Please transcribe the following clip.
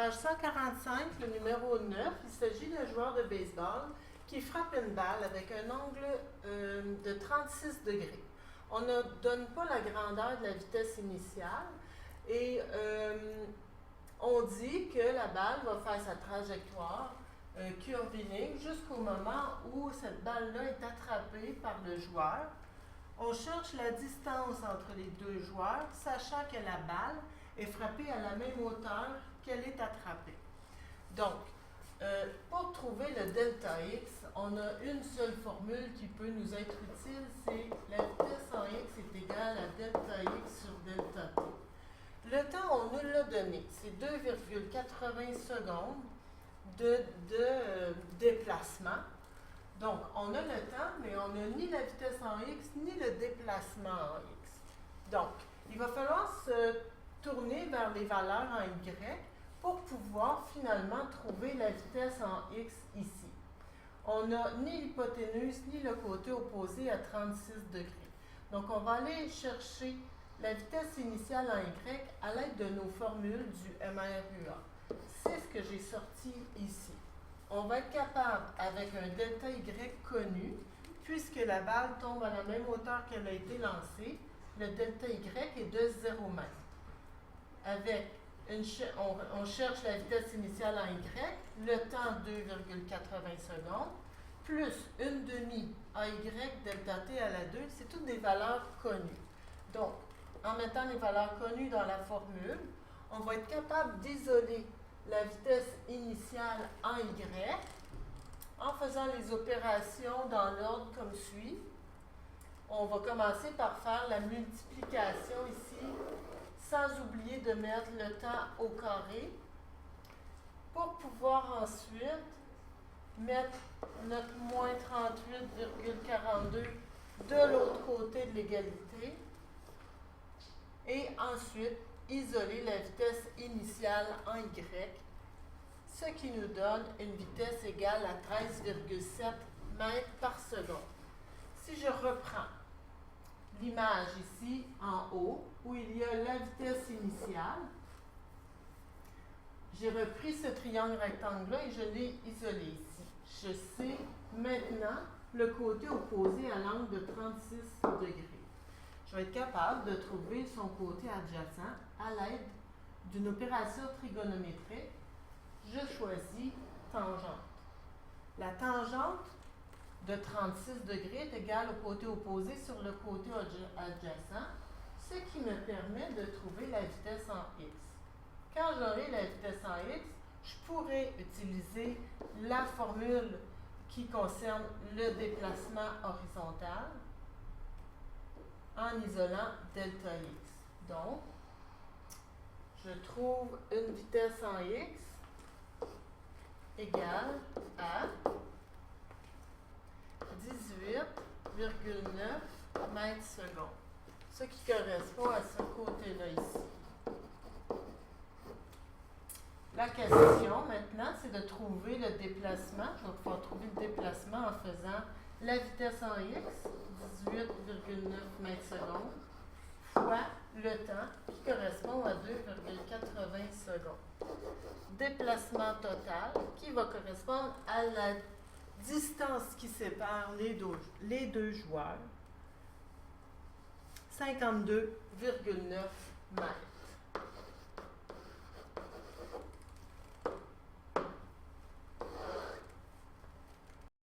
Page 145, le numéro 9, il s'agit d'un joueur de baseball qui frappe une balle avec un angle de 36 degrés. On ne donne pas la grandeur de la vitesse initiale et on dit que la balle va faire sa trajectoire curviligne jusqu'au moment où cette balle-là est attrapée par le joueur. On cherche la distance entre les deux joueurs, sachant que la balle est frappée à la même hauteur qu'elle est attrapée. Donc, pour trouver le delta x, on a une seule formule qui peut nous être utile, c'est la vitesse en x est égale à delta x sur delta t. Le temps, on nous l'a donné, c'est 2,80 secondes de déplacement. Donc, on a le temps, mais on n'a ni la vitesse en x, ni le déplacement en x. Donc, il va falloir se tourner vers les valeurs en y pour pouvoir finalement trouver la vitesse en x ici. On n'a ni l'hypoténuse ni le côté opposé à 36 degrés. Donc, on va aller chercher la vitesse initiale en y à l'aide de nos formules du MRUA. C'est ce que j'ai sorti ici. On va être capable, avec un delta y connu, puisque la balle tombe à la même hauteur qu'elle a été lancée, le delta y est de 0 mètres. Avec on cherche la vitesse initiale en y, le temps 2,80 secondes, plus une demi AY delta t à la 2, c'est toutes des valeurs connues. Donc, en mettant les valeurs connues dans la formule, on va être capable d'isoler la vitesse initiale en y en faisant les opérations dans l'ordre comme suit. On va commencer par faire la multiplication ici, sans oublier de mettre le temps au carré, pour pouvoir ensuite mettre notre moins 38,42 de l'autre côté de l'égalité, et ensuite isoler la vitesse initiale en y, ce qui nous donne une vitesse égale à 13,7 mètres par seconde. Si je reprends l'image ici en haut, où il y a la vitesse initiale, j'ai repris ce triangle rectangle-là et je l'ai isolé ici. Je sais maintenant le côté opposé à l'angle de 36 degrés. Je vais être capable de trouver son côté adjacent à l'aide d'une opération trigonométrique. Je choisis tangente. La tangente de 36 degrés est égale au côté opposé sur le côté adjacent, ce qui me permet de trouver la vitesse en x. Quand j'aurai la vitesse en x, je pourrai utiliser la formule qui concerne le déplacement horizontal en isolant delta x. Donc, je trouve une vitesse en x égale à 18,9 mètres secondes, ce qui correspond à ce côté-là ici. La question maintenant, c'est de trouver le déplacement. Je vais pouvoir trouver le déplacement en faisant la vitesse en x, 18,9 mètres secondes, fois le temps, qui correspond à 2,80 secondes. Déplacement total, qui va correspondre à la distance qui sépare les deux joueurs, 52,9 mètres.